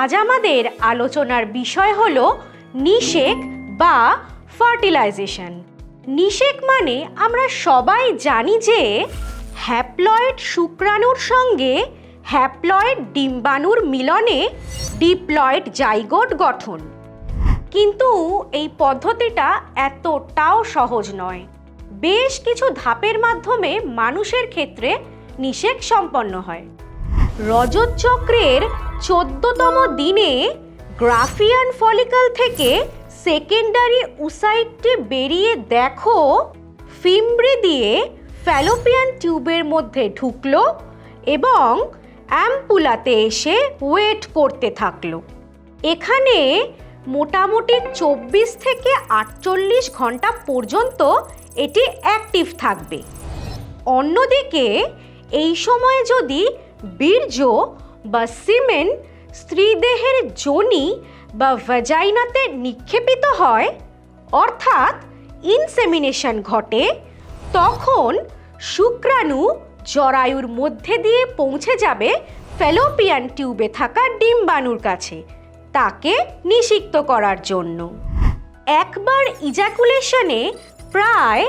আজ আমাদের আলোচনার বিষয় হলো নিষেক বা ফার্টিলাইজেশন। নিষেক মানে আমরা সবাই জানি যে হ্যাপ্লয়েড শুক্রাণুর সঙ্গে হ্যাপ্লয়েড ডিম্বাণুর মিলনে ডিপ্লয়েড জাইগোট গঠন। কিন্তু এই পদ্ধতিটা এতটাও সহজ নয়। বেশ কিছু ধাপের মাধ্যমে মানুষের ক্ষেত্রে নিষেক সম্পন্ন হয়। রজত চক্রের 14তম দিনে গ্রাফিয়ান ফলিকল থেকে সেকেন্ডারি উসাইটটি বেরিয়ে দেখো ফিমব্রি দিয়ে ফ্যালোপিয়ান টিউবের মধ্যে ঢুকলো এবং অ্যাম্পুলাতে এসে ওয়েট করতে থাকলো। এখানে মোটামুটি 24 থেকে 48 ঘন্টা পর্যন্ত এটি অ্যাক্টিভ থাকবে। অন্যদিকে এই সময়ে যদি বীর্য বা সিমেন স্ত্রীদেহের যোনি বা ভ্যাজাইনাতে নিক্ষেপিত হয়, অর্থাৎ ইনসেমিনেশন ঘটে, তখন শুক্রাণু জরায়ুর মধ্যে দিয়ে পৌঁছে যাবে ফ্যালোপিয়ান টিউবে থাকা ডিম্বাণুর কাছে তাকে নিষিক্ত করার জন্য। একবার ইজাকুলেশনে প্রায়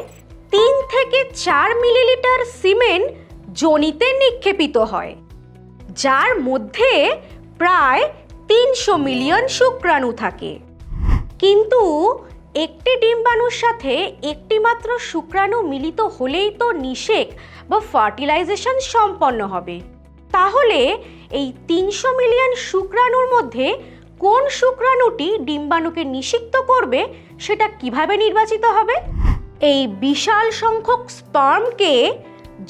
3 থেকে 4 মিলিলিটার সিমেন যোনিতে নিক্ষেপিত হয়, যার মধ্যে প্রায় 300 মিলিয়ন শুক্রাণু থাকে। কিন্তু একটি ডিম্বাণুর সাথে একটি মাত্র শুক্রাণু মিলিত হলেই তো নিষেক বা ফার্টিলাইজেশন সম্পন্ন হবে। তাহলে এই 300 মিলিয়ন শুক্রাণুর মধ্যে কোন শুক্রাণুটি ডিম্বাণুকে নিষিক্ত করবে সেটা কিভাবে নির্বাচিত হবে? এই বিশাল সংখ্যক স্পার্মকে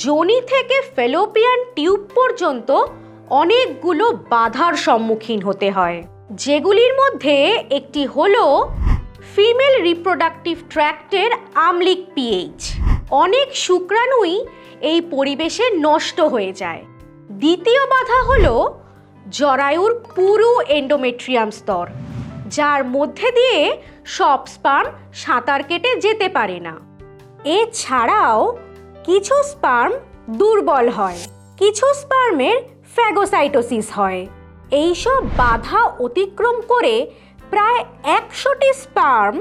যোনি থেকে ফ্যালোপিয়ান টিউব পর্যন্ত অনেকগুলো বাধার সম্মুখীন হতে হয়, যেগুলির মধ্যে একটি হলো ফিমেল রিপ্রোডাক্টিভ ট্র্যাক্টের আম্লিক পিএইচ। অনেক শুক্রাণুই এই পরিবেশে নষ্ট হয়ে যায়। দ্বিতীয় বাধা হলো জরায়ুর পুরু এন্ডোমেট্রিয়াম স্তর, যার মধ্যে দিয়ে সব স্পার্ম সাঁতার কেটে যেতে পারে না। এছাড়াও কিছু স্পার্ম দুর্বল হয়, কিছু স্পার্মের ফ্যাগোসাইটোসিস হয়। এইসব বাধা অতিক্রম করে প্রায় 100টি স্পার্ম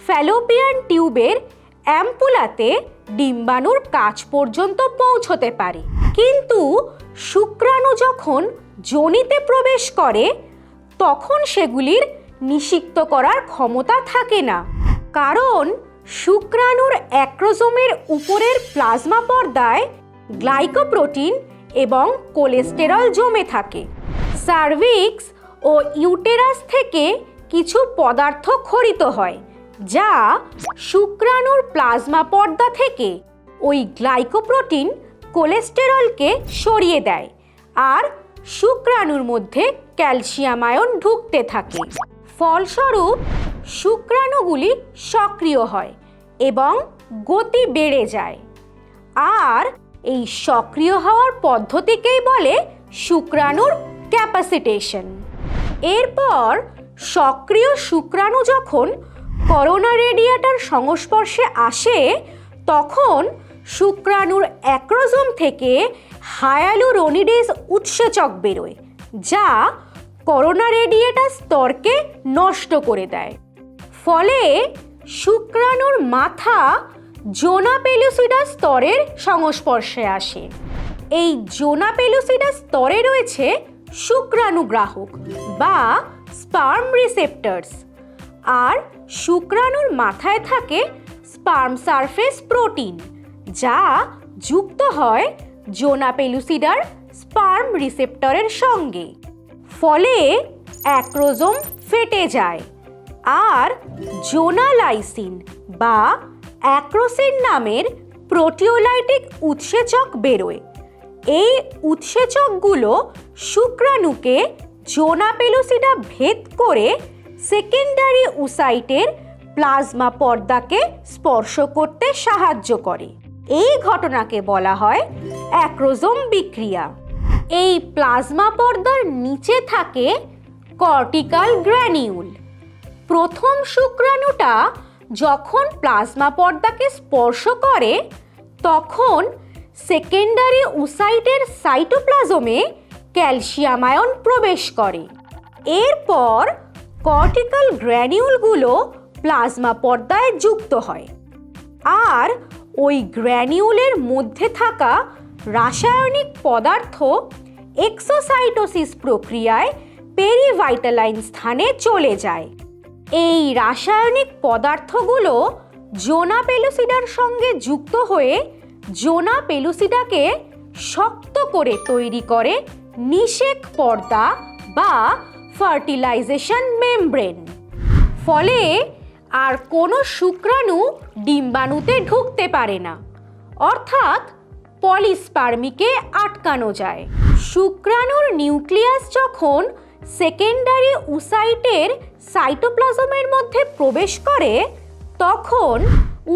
ফ্যালোপিয়ান টিউবের অ্যাম্পুলাতে ডিম্বাণুর কাছ পর্যন্ত পৌঁছতে পারে। কিন্তু শুক্রাণু যখন যোনিতে প্রবেশ করে তখন সেগুলির নিষিক্ত করার ক্ষমতা থাকে না, কারণ শুক্রাণুর অ্যাক্রোজোমের উপরের প্লাজমা পর্দায় গ্লাইকোপ্রোটিন এবং কোলেস্টেরল জমে থাকে। সার্ভিক্স ও ইউটেরাস থেকে কিছু পদার্থ ক্ষরিত হয়, যা শুক্রাণুর প্লাজমা পর্দা থেকে ওই গ্লাইকোপ্রোটিন কোলেস্টেরলকে সরিয়ে দেয়, আর শুক্রাণুর মধ্যে ক্যালসিয়াম আয়ন ঢুকতে থাকে। ফলস্বরূপ শুক্রাণুগুলি সক্রিয় হয় এবং গতি বেড়ে যায়, আর এই সক্রিয় হওয়ার পদ্ধতিকেই বলে শুক্রাণুর ক্যাপাসিটেশন। এরপর সক্রিয় শুক্রাণু যখন করোনা রেডিয়েটার সংস্পর্শে আসে তখন শুক্রাণুর অ্যাক্রোজোম থেকে হায়ালুরোনিডেজ উৎসেচক বেরোয়, যা করোনা রেডিয়েটার স্তরকে নষ্ট করে দেয়। ফলে শুক্রাণুর মাথা জোনা পেলুসিডা স্তরের সংস্পর্শে আসে। এই জোনা পেলুসিডা স্তরে রয়েছে শুক্রাণুগ্রাহক বা স্পার্ম রিসেপ্টরস, আর শুক্রাণুর মাথায় থাকে স্পার্ম সারফেস প্রোটিন, যা যুক্ত হয় জোনা পেলুসিডার স্পার্ম রিসেপ্টরের সঙ্গে। ফলে অ্যাক্রোজোম ফেটে যায় আর জোনালাইসিন বা অ্যাক্রোসিন নামের প্রোটিওলাইটিক উৎসেচক বেরোয়। এই উৎসেচকগুলো শুক্রাণুকে জোনা পেলুসিডা ভেদ করে সেকেন্ডারি উসাইটের প্লাজমা পর্দাকে স্পর্শ করতে সাহায্য করে। এই ঘটনাকে বলা হয় অ্যাক্রোজোম বিক্রিয়া। এই প্লাজমা পর্দার নিচে থাকে কর্টিকাল গ্র্যানিউল। প্রথম শুক্রাণুটা যখন প্লাজমা পর্দাকে স্পর্শ করে তখন সেকেন্ডারি উসাইটের সাইটোপ্লাজমে ক্যালসিয়াম আয়ন প্রবেশ করে। এরপর কর্টিক্যাল গ্র্যানিউলগুলো প্লাজমা পর্দায় যুক্ত হয় আর ওই গ্র্যানিউলের মধ্যে থাকা রাসায়নিক পদার্থ এক্সোসাইটোসিস প্রক্রিয়ায় পেরিভাইটালাইন স্থানে চলে যায়। এই রাসায়নিক পদার্থগুলো জোনা পেলুসিডার সঙ্গে যুক্ত হয়ে জোনা পেলুসিডাকে শক্ত করে তৈরি করে নিষেক পর্দা বা ফার্টিলাইজেশন মেমব্রেন। ফলে আর কোনো শুক্রাণু ডিম্বাণুতে ঢুকতে পারে না, অর্থাৎ পলিস্পার্মিকে আটকানো যায়। শুক্রাণুর নিউক্লিয়াস যখন সেকেন্ডারি উসাইটের সাইটোপ্লাজমের মধ্যে প্রবেশ করে তখন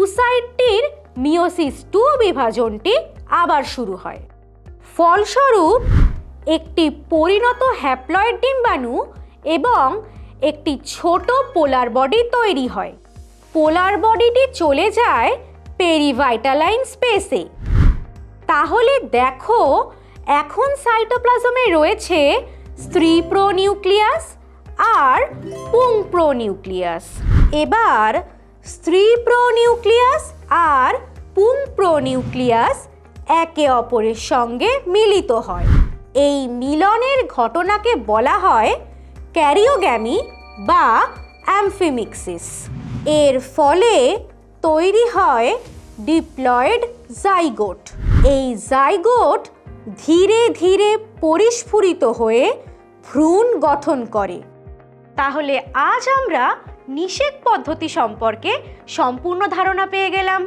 উসাইটটির মিওসিস 2 বিভাজনটি আবার শুরু হয়। ফলস্বরূপ একটি পরিণত হ্যাপ্লয়েড ডিম্বাণু এবং একটি ছোট পোলার বডি তৈরি হয়। পোলার বডিটি চলে যায় পেরিভাইটালাইন স্পেসে। তাহলে দেখো, এখন সাইটোপ্লাজমে রয়েছে স্ত্রী প্রোনিউক্লিয়াস আর পুং প্রোনিউক্লিয়াস। এবার স্ত্রী প্রোনিউক্লিয়াস আর পুং প্রোনিউক্লিয়াস একে অপরের সঙ্গে মিলিত হয়। এই মিলনের ঘটনাকে বলা হয় ক্যারিওগ্যামি বা অ্যামফিমিক্সিস। এর ফলে তৈরি হয় ডিপ্লয়েড জাইগোট। এই জাইগোট ধীরে ধীরে পরিস্ফুরিত হয়ে ভ্রূণ গঠন করে। তাহলে আজ আমরা নিষেক পদ্ধতি সম্পর্কে সম্পূর্ণ ধারণা পেয়ে গেলাম।